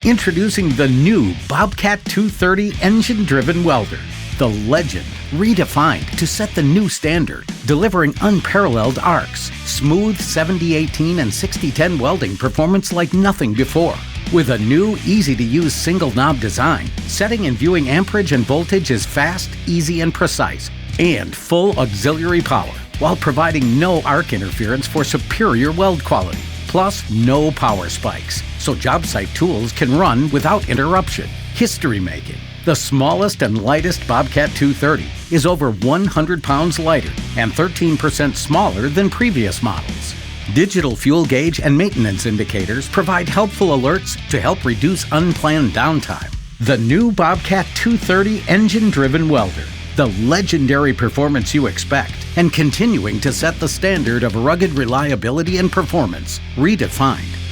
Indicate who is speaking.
Speaker 1: Introducing the new Bobcat 230 engine-driven welder. The legend, redefined to set the new standard, delivering unparalleled arcs, smooth 70-18 and 60-10 welding performance like nothing before. With a new, easy-to-use single-knob design, setting and viewing amperage and voltage is fast, easy, and precise, and full auxiliary power, while providing no arc interference for superior weld quality. Plus, no power spikes, so job site tools can run without interruption. History making. The smallest and lightest Bobcat 230 is over 100 pounds lighter and 13% smaller than previous models. Digital fuel gauge and maintenance indicators provide helpful alerts to help reduce unplanned downtime. The new Bobcat 230 engine-driven welder. The legendary performance you expect, and continuing to set the standard of rugged reliability and performance. Redefined.